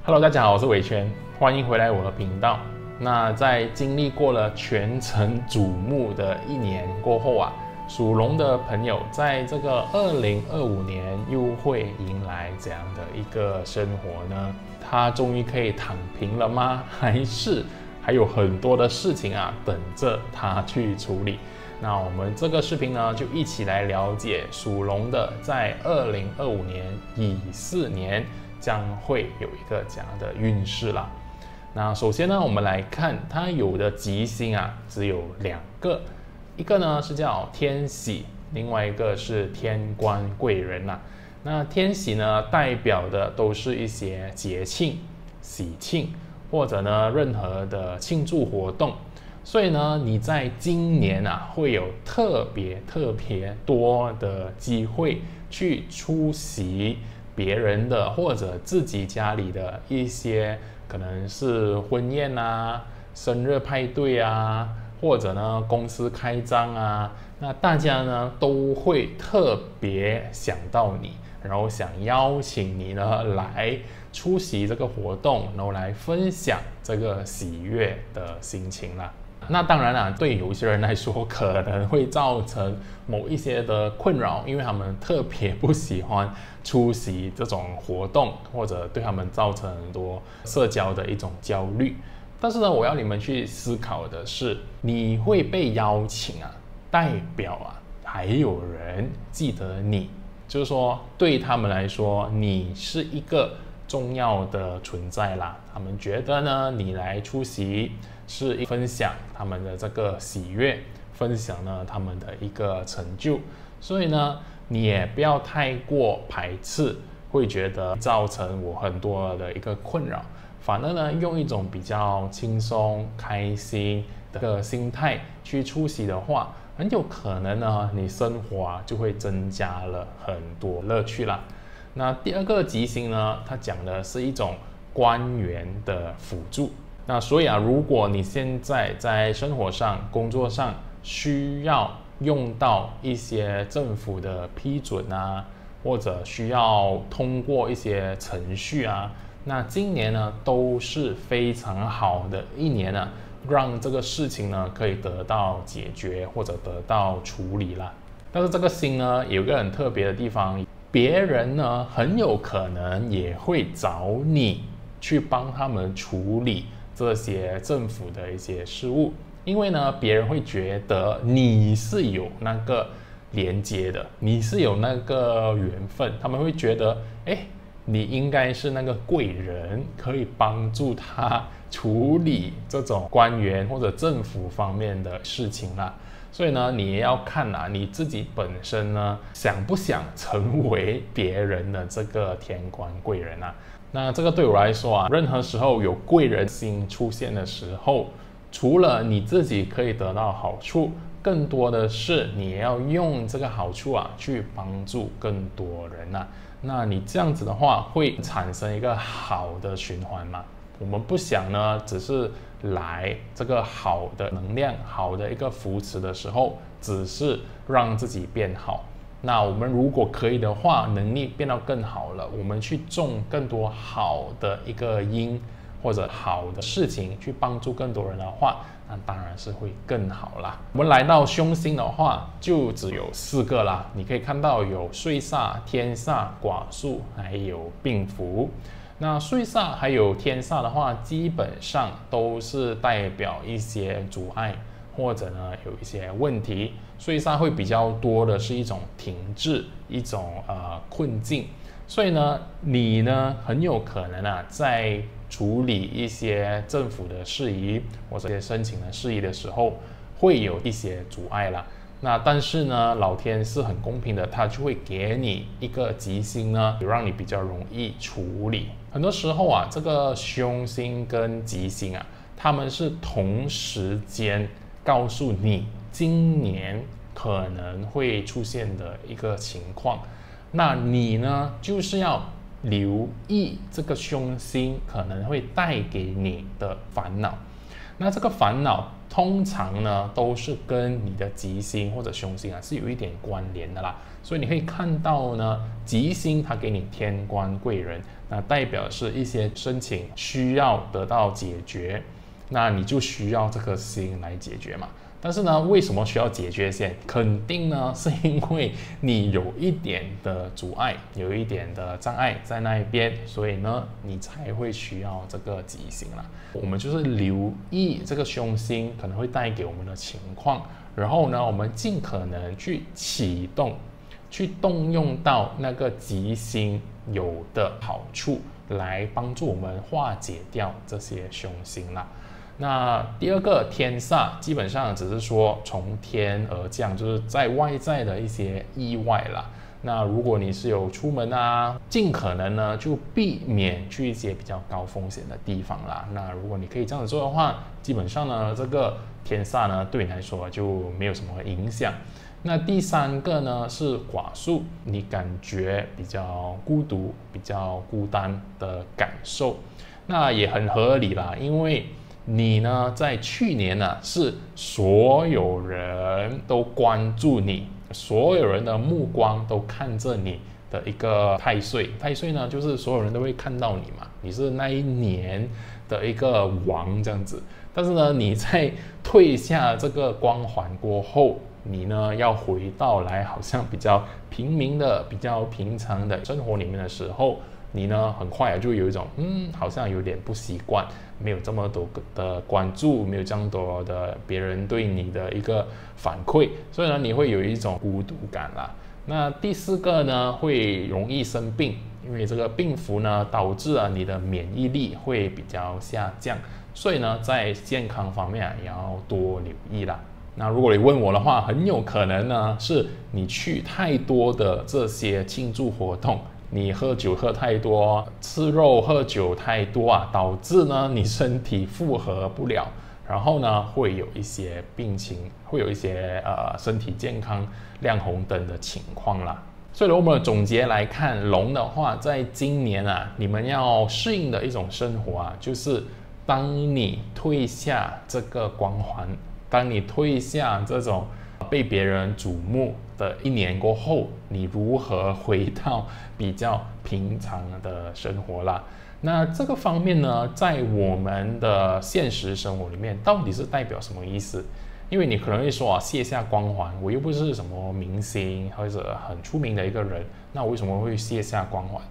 Hello， 大家好，我是伟权，欢迎回来我的频道。那在经历过了全城瞩目的一年过后啊，属龙的朋友在这个2025年又会迎来怎样的一个生活呢？他终于可以躺平了吗？还是还有很多的事情啊等着他去处理？那我们这个视频呢，就一起来了解属龙的在2025年乙巳年将会有一个怎样的运势啦。那首先呢，我们来看它有的吉星啊，只有2个，一个呢是叫天喜，另外一个是天官贵人啦。那天喜呢，代表的都是一些节庆、喜庆，或者呢任何的庆祝活动。所以呢，你在今年啊，会有特别多的机会去出席别人的或者自己家里的一些可能是婚宴啊、生日派对啊，或者呢公司开张啊，那大家呢都会特别想到你，然后想邀请你呢来出席这个活动，然后来分享这个喜悦的心情啦。那当然啦，对有一些人来说可能会造成某一些的困扰，因为他们特别不喜欢出席这种活动，或者对他们造成很多社交的一种焦虑。但是呢，我要你们去思考的是，你会被邀请啊，代表啊还有人记得你，就是说对他们来说，你是一个重要的存在啦。他们觉得呢，你来出席是分享他们的这个喜悦，分享呢他们的一个成就，所以呢，你也不要太过排斥，会觉得造成我很多的一个困扰。反而呢，用一种比较轻松、开心的心态去出席的话，很有可能呢，你生活啊就会增加了很多乐趣啦。那第2个吉星呢，它讲的是一种官员的辅助。那所以啊，如果你现在在生活上、工作上需要用到一些政府的批准啊，或者需要通过一些程序啊，那今年呢都是非常好的一年啊，让这个事情呢可以得到解决或者得到处理啦。但是这个星呢有一个很特别的地方，别人呢很有可能也会找你去帮他们处理这些政府的一些事务，因为呢，别人会觉得你是有那个连接的，你是有那个缘分，他们会觉得，你应该是那个贵人，可以帮助他处理这种官员或者政府方面的事情啦。所以呢，你也要看啊，你自己本身呢，想不想成为别人的这个天官贵人啊？那这个对我来说啊，任何时候有贵人星出现的时候，除了你自己可以得到好处，更多的是你也要用这个好处啊，去帮助更多人啊。那你这样子的话，会产生一个好的循环嘛？我们不想呢，只是来这个好的能量、好的一个扶持的时候，只是让自己变好。那我们如果可以的话，能力变到更好了，我们去种更多好的一个因，或者好的事情去帮助更多人的话，那当然是会更好啦。我们来到凶星的话，就只有4个啦。你可以看到有岁煞、天煞、寡宿，还有病符。那岁煞还有天煞的话，基本上都是代表一些阻碍，或者呢有一些问题。岁煞会比较多的是一种停滞，一种困境。所以呢，你呢很有可能啊，在处理一些政府的事宜或者一些申请的事宜的时候，会有一些阻碍啦。那但是呢，老天是很公平的，他就会给你一个吉星呢，让你比较容易处理。很多时候啊，这个凶星跟吉星啊，他们是同时间告诉你今年可能会出现的一个情况，那你呢就是要留意这个凶星可能会带给你的烦恼。那这个烦恼通常呢都是跟你的吉星或者凶星啊是有一点关联的啦，所以你可以看到呢，吉星它给你天官贵人，那代表是一些申请需要得到解决，那你就需要这颗星来解决嘛。但是呢，为什么需要解决先？肯定呢，是因为你有一点的阻碍，有一点的障碍在那一边，所以呢，你才会需要这个吉星啦。我们就是留意这个凶星可能会带给我们的情况，然后呢，我们尽可能去启动，去动用到那个吉星有的好处，来帮助我们化解掉这些凶星啦。那第二个天煞，基本上只是说从天而降，就是在外在的一些意外啦。那如果你是有出门啊，尽可能呢就避免去一些比较高风险的地方啦。那如果你可以这样子做的话，基本上呢这个天煞呢对你来说就没有什么影响。那第三个呢是寡宿，你感觉比较孤独、比较孤单的感受，那也很合理啦，因为你呢，在去年呢，是所有人都关注你，所有人的目光都看着你的一个太岁。太岁呢，就是所有人都会看到你嘛，你是那一年的一个王这样子。但是呢，你在退下这个光环过后，你呢要回到来好像比较平民的、比较平常的生活里面的时候，你呢很快就有一种好像有点不习惯，没有这么多的关注，没有这么多的别人对你的一个反馈，所以呢你会有一种孤独感啦。那第四个呢会容易生病，因为这个病符呢导致你的免疫力会比较下降，所以呢在健康方面也要多留意啦。那如果你问我的话，很有可能呢是你去太多的这些庆祝活动，你喝酒喝太多，吃肉喝酒太多啊，导致呢你身体负荷不了，然后呢会有一些病情，会有一些身体健康亮红灯的情况啦。所以我们的总结来看，龙的话，在今年你们要适应的一种生活就是当你退下这个光环，当你退下这种被别人瞩目的一年过后，你如何回到比较平常的生活啦？那这个方面呢，在我们的现实生活里面，到底是代表什么意思？因为你可能会说卸下光环，我又不是什么明星或者很出名的一个人，那我为什么会卸下光环？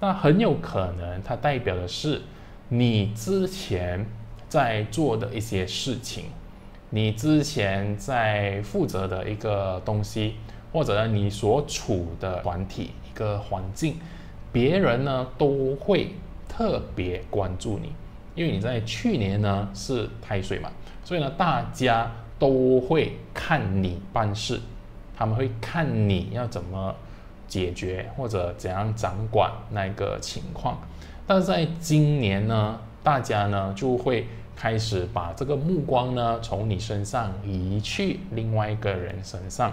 那很有可能它代表的是你之前在做的一些事情，你之前在负责的一个东西，或者你所处的团体一个环境，别人呢都会特别关注你，因为你在去年呢是太岁嘛，所以呢大家都会看你办事，他们会看你要怎么解决或者怎样掌管那个情况。但是在今年呢，大家呢就会开始把这个目光呢从你身上移去另外一个人身上。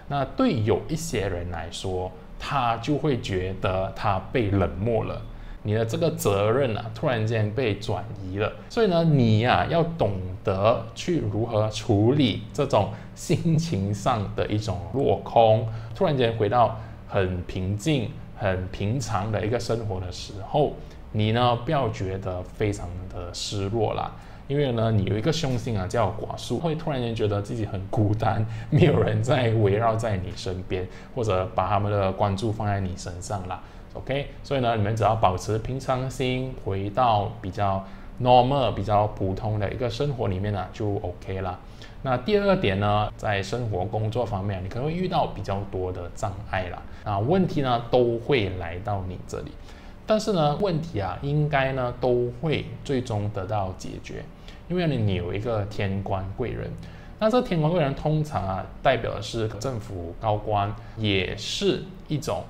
那对有一些人来说，他就会觉得他被冷漠了，你的这个责任突然间被转移了，所以呢你要懂得去如何处理这种心情上的一种落空，突然间回到很平静很平常的一个生活的时候，你呢不要觉得非常的失落啦，因为呢你有一个凶星叫寡宿，会突然间觉得自己很孤单，没有人在围绕在你身边，或者把他们的关注放在你身上啦。OK， 所以呢你们只要保持平常心，回到比较 normal 比较普通的一个生活里面就 OK 啦。那第二个点呢，在生活工作方面，你可能会遇到比较多的障碍啦，问题呢都会来到你这里，但是呢问题应该呢都会最终得到解决，因为你有一个天官贵人。那这天官贵人通常代表的是政府高官，也是一种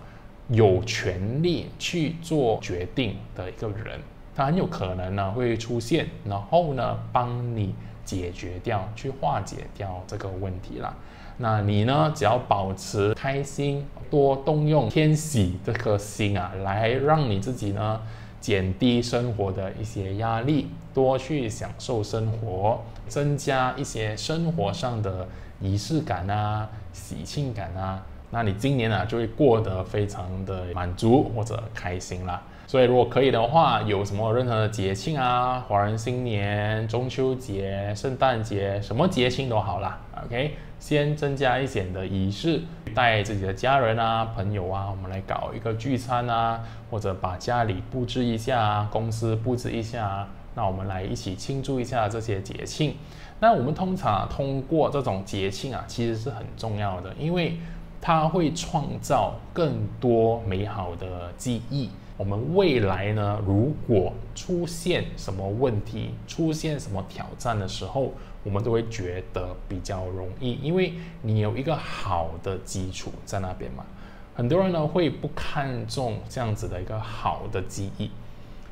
有权利去做决定的一个人，他很有可能呢会出现，然后呢帮你解决掉，去化解掉这个问题啦。那你呢只要保持开心，多动用天喜这颗星来让你自己呢减低生活的一些压力，多去享受生活，增加一些生活上的仪式感喜庆感那你今年就会过得非常的满足或者开心啦。所以如果可以的话，有什么任何的节庆啊，华人新年、中秋节、圣诞节，什么节庆都好啦 ，OK， 先增加一点的仪式，带自己的家人啊、朋友啊，我们来搞一个聚餐啊，或者把家里布置一下啊，公司布置一下啊，那我们来一起庆祝一下这些节庆。那我们通常通过这种节庆啊，其实是很重要的，因为它会创造更多美好的记忆。我们未来呢，如果出现什么问题、出现什么挑战的时候，我们都会觉得比较容易，因为你有一个好的基础在那边嘛。很多人呢会不看重这样子的一个好的记忆。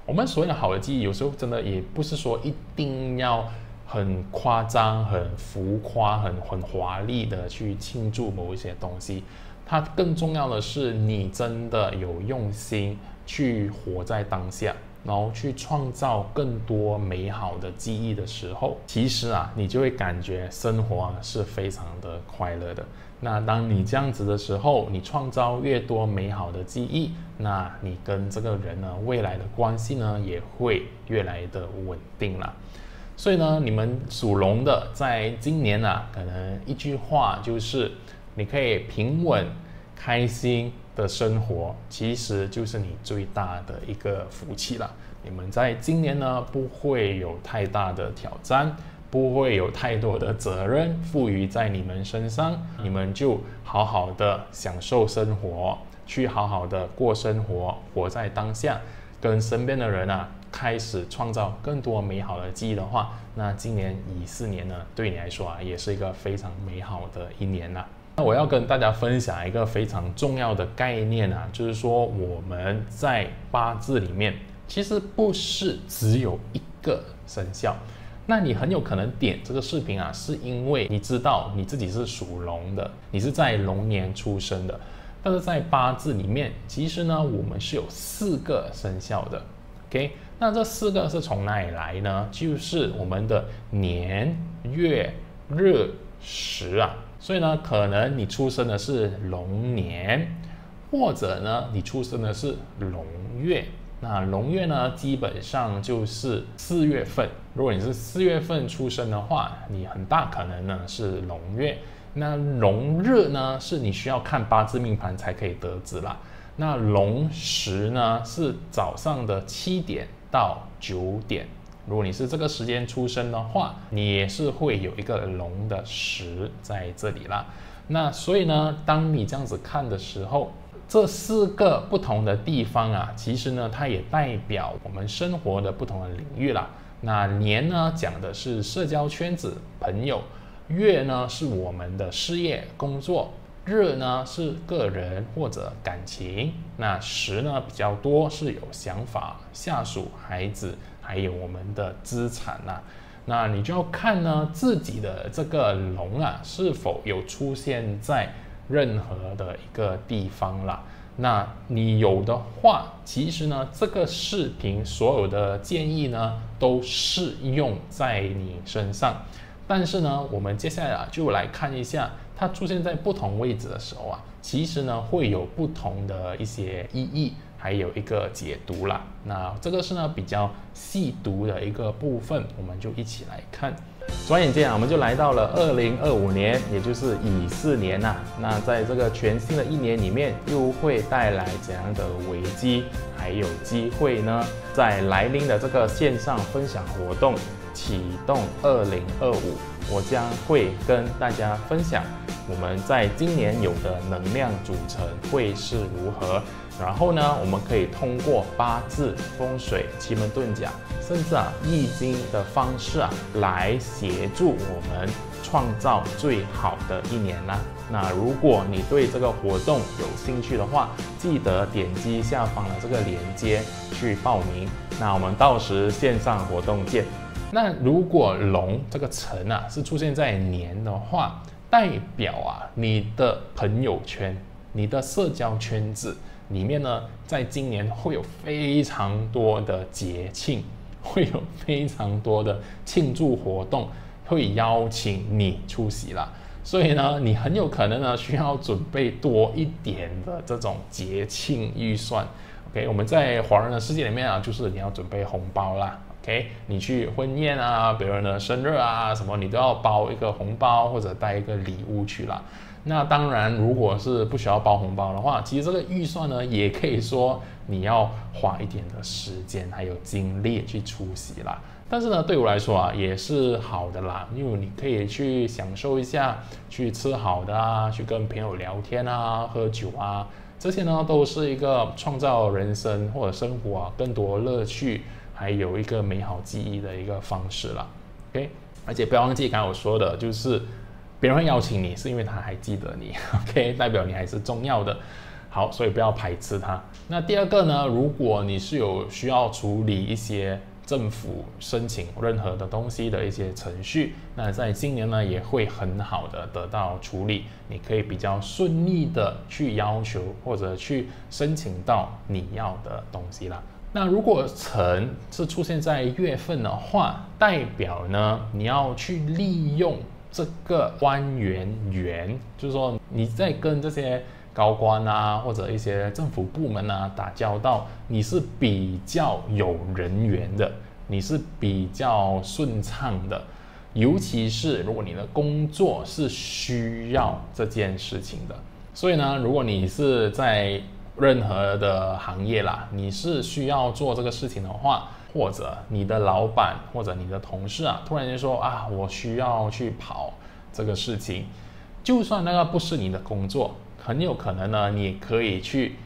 我们所谓的好的记忆，有时候真的也不是说一定要很夸张、很浮夸、很华丽的去庆祝某一些东西。它更重要的是，你真的有用心去活在当下，然后去创造更多美好的记忆的时候，其实啊，你就会感觉生活是非常的快乐的。那当你这样子的时候，你创造越多美好的记忆，那你跟这个人呢，未来的关系呢，也会越来的稳定啦。所以呢，你们属龙的，在今年啊，可能一句话就是，你可以平稳、开心的生活，其实就是你最大的一个福气了。你们在今年呢，不会有太大的挑战，不会有太多的责任赋予在你们身上，你们就好好的享受生活，去好好的过生活，活在当下，跟身边的人啊，开始创造更多美好的记忆的话，那今年乙巳年呢，对你来说啊，也是一个非常美好的一年啦。那我要跟大家分享一个非常重要的概念啊，就是说我们在八字里面，其实不是只有一个生肖。那你很有可能点这个视频啊，是因为你知道你自己是属龙的，你是在龙年出生的。但是在八字里面，其实呢，我们是有4个生肖的。OK， 那这4个是从哪里来呢？就是我们的年、月、日、时啊。所以呢，可能你出生的是龙年，或者呢，你出生的是龙月。那龙月呢，基本上就是4月份。如果你是4月份出生的话，你很大可能呢是龙月。那龙日呢，是你需要看八字命盘才可以得知啦。那龙时呢，是早上的7点到9点。如果你是这个时间出生的话，你也是会有一个龙的时在这里啦。那所以呢，当你这样子看的时候，这4个不同的地方啊，其实呢，它也代表我们生活的不同的领域啦。那年呢，讲的是社交圈子、朋友；月呢，是我们的事业、工作；日呢，是个人或者感情；那时呢，比较多是有想法、下属、孩子。还有我们的资产啊，那你就要看呢自己的这个龙啊是否有出现在任何的一个地方啦。那你有的话，其实呢这个视频所有的建议呢都适用在你身上。但是呢，我们接下来就来看一下它出现在不同位置的时候啊，其实呢会有不同的一些意义。还有一个解读啦，那这个是呢比较细读的一个部分，我们就一起来看。转眼间啊，我们就来到了2025年，也就是乙巳年呐。那在这个全新的一年里面，又会带来怎样的危机还有机会呢？在来临的这个线上分享活动启动2025，我将会跟大家分享我们在今年有的能量组成会是如何。然后呢，我们可以通过八字、风水、奇门遁甲，甚至易经的方式来协助我们创造最好的一年啦。那如果你对这个活动有兴趣的话，记得点击下方的这个链接去报名。那我们到时线上活动见。那如果龙这个辰是出现在年的话，代表你的朋友圈、你的社交圈子里面呢，在今年会有非常多的节庆，会有非常多的庆祝活动，会邀请你出席啦。所以呢，你很有可能呢需要准备多一点的这种节庆预算 OK， 我们在华人的世界里面啊，就是你要准备红包啦。OK， 你去婚宴啊，别人的生日啊，什么你都要包一个红包或者带一个礼物去啦。那当然，如果是不需要包红包的话，其实这个预算呢，也可以说你要花一点的时间还有精力去出席啦。但是呢，对我来说啊，也是好的啦，因为你可以去享受一下，去吃好的啊，去跟朋友聊天啊，喝酒啊，这些呢都是一个创造人生或者生活啊更多乐趣，还有一个美好记忆的一个方式啦。OK， 而且不要忘记刚才我说的，就是别人会邀请你，是因为他还记得你 ，OK， 代表你还是重要的。好，所以不要排斥它。那第二个呢，如果你是有需要处理一些政府申请任何的东西的一些程序，那在今年呢也会很好的得到处理，你可以比较顺利的去要求或者去申请到你要的东西啦。那如果辰是出现在月份的话，代表呢你要去利用这个官员缘，就是说你在跟这些高官啊或者一些政府部门啊打交道，你是比较有人缘的，你是比较顺畅的，尤其是如果你的工作是需要这件事情的。所以呢，如果你是在任何的行业啦，你是需要做这个事情的话，或者你的老板或者你的同事啊，突然间说啊，我需要去跑这个事情，就算那个不是你的工作，很有可能呢，你也可以去，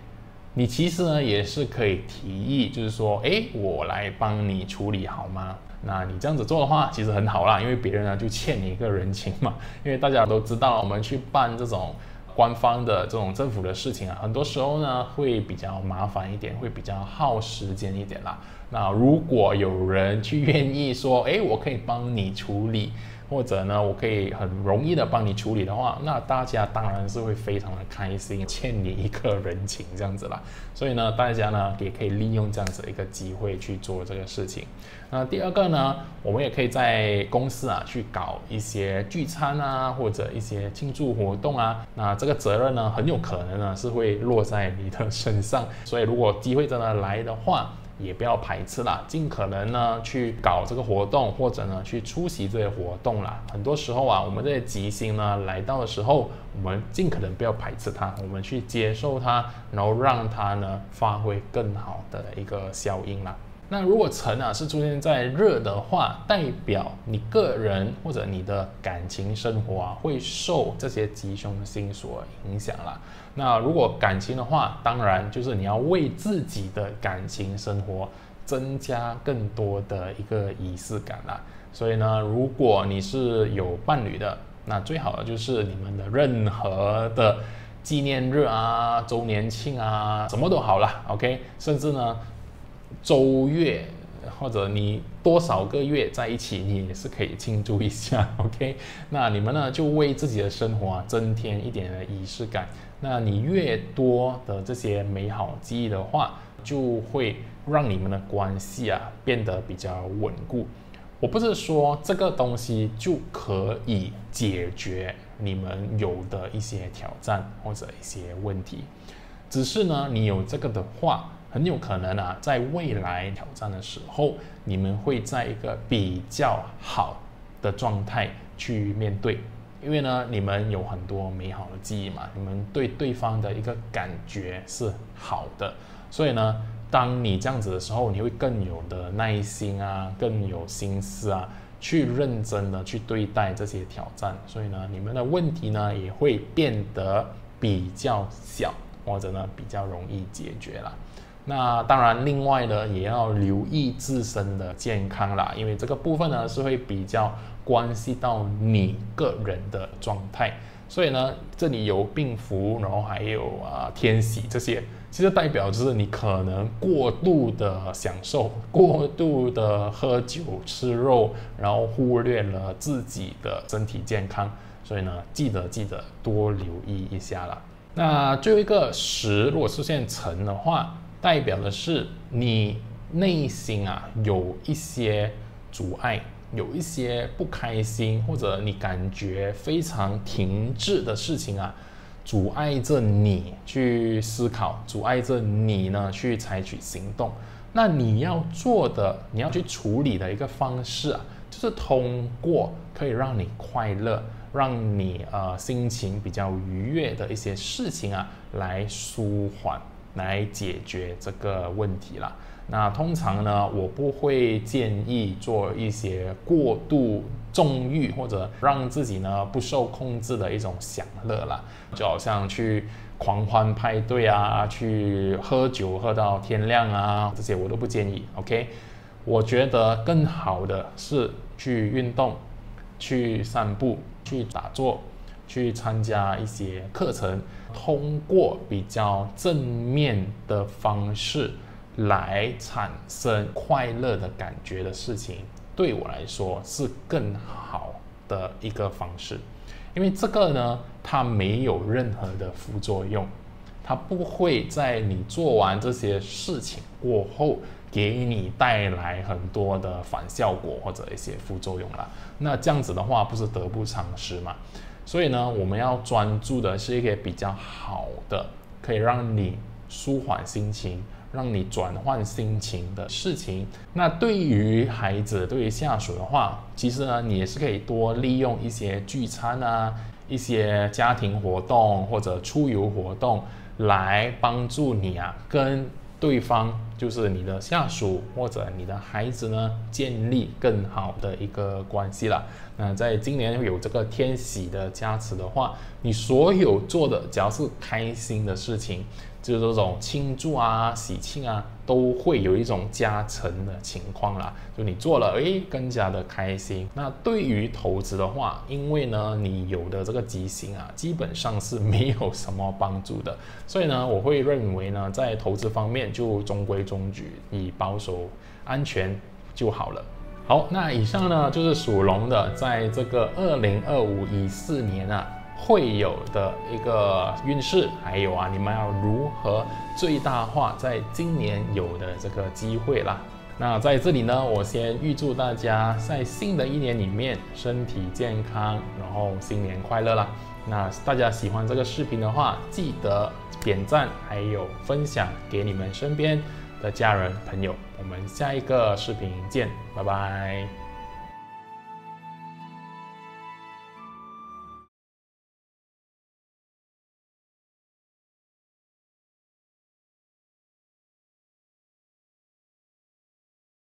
你其实呢也是可以提议，就是说，我来帮你处理好吗？那你这样子做的话，其实很好啦，因为别人呢就欠你一个人情嘛。因为大家都知道，我们去办这种官方的这种政府的事情啊，很多时候呢会比较麻烦一点，会比较耗时间一点啦。那如果有人去愿意说，我可以帮你处理，或者呢，我可以很容易的帮你处理的话，那大家当然是会非常的开心，欠你一个人情这样子啦。所以呢，大家呢也可以利用这样子一个机会去做这个事情。那第二个呢，我们也可以在公司啊去搞一些聚餐啊，或者一些庆祝活动啊。那这个责任呢，很有可能呢是会落在你的身上。所以如果机会真的来的话，也不要排斥啦，尽可能呢去搞这个活动，或者呢去出席这些活动啦。很多时候啊，我们这些吉星呢来到的时候，我们尽可能不要排斥它，我们去接受它，然后让它呢发挥更好的一个效应啦。那如果辰啊是出现在日的话，代表你个人或者你的感情生活啊会受这些吉凶星所影响啦。那如果感情的话，当然就是你要为自己的感情生活增加更多的一个仪式感啦。所以呢，如果你是有伴侣的，那最好的就是你们的任何的纪念日啊、周年庆啊，什么都好啦 OK， 甚至呢周月或者你多少个月在一起，你也是可以庆祝一下 OK。 那你们呢就为自己的生活啊增添一点的仪式感。那你越多的这些美好记忆的话，就会让你们的关系啊变得比较稳固。我不是说这个东西就可以解决你们有的一些挑战或者一些问题，只是呢你有这个的话，很有可能啊在未来挑战的时候，你们会在一个比较好的状态去面对。因为呢，你们有很多美好的记忆嘛，你们对对方的一个感觉是好的，所以呢，当你这样子的时候，你会更有的耐心啊，更有心思啊，去认真的去对待这些挑战，所以呢，你们的问题呢也会变得比较小，或者呢比较容易解决啦。那当然，另外呢也要留意自身的健康啦，因为这个部分呢是会比较关系到你个人的状态，所以呢，这里有病符，然后还有天喜这些，其实代表就是你可能过度的享受，过度的喝酒吃肉，然后忽略了自己的身体健康，所以呢，记得多留意一下啦。那最后一个时，如果出现辰的话，代表的是你内心啊有一些阻碍，有一些不开心，或者你感觉非常停滞的事情啊，阻碍着你去思考，阻碍着你呢去采取行动。那你要做的，你要去处理的一个方式啊，就是通过可以让你快乐，让你心情比较愉悦的一些事情啊，来舒缓，来解决这个问题啦。那通常呢，我不会建议做一些过度纵欲或者让自己呢不受控制的一种享乐啦，就好像去狂欢派对啊，去喝酒喝到天亮啊，这些我都不建议。OK， 我觉得更好的是去运动，去散步，去打坐，去参加一些课程，通过比较正面的方式来产生快乐的感觉的事情，对我来说是更好的一个方式。因为这个呢，它没有任何的副作用，它不会在你做完这些事情过后给你带来很多的反效果或者一些副作用啦。那这样子的话，不是得不偿失嘛？所以呢，我们要专注的是一个比较好的，可以让你舒缓心情，让你转换心情的事情。那对于孩子，对于下属的话，其实呢，你也是可以多利用一些聚餐啊，一些家庭活动或者出游活动，来帮助你啊，跟对方，就是你的下属或者你的孩子呢，建立更好的一个关系啦。那在今年有这个天喜的加持的话，你所有做的只要是开心的事情，就是这种庆祝啊、喜庆啊，都会有一种加成的情况啦。就你做了，更加的开心。那对于投资的话，因为呢你有的这个吉星啊，基本上是没有什么帮助的，所以呢，我会认为呢，在投资方面就中规中矩，以保守安全就好了。好，那以上呢就是属龙的，在这个2024年啊，会有的一个运势，还有啊，你们要如何最大化在今年有的这个机会啦。那在这里呢，我先预祝大家在新的一年里面身体健康，然后新年快乐啦。那大家喜欢这个视频的话，记得点赞，还有分享给你们身边的家人朋友。我们下一个视频见，拜拜。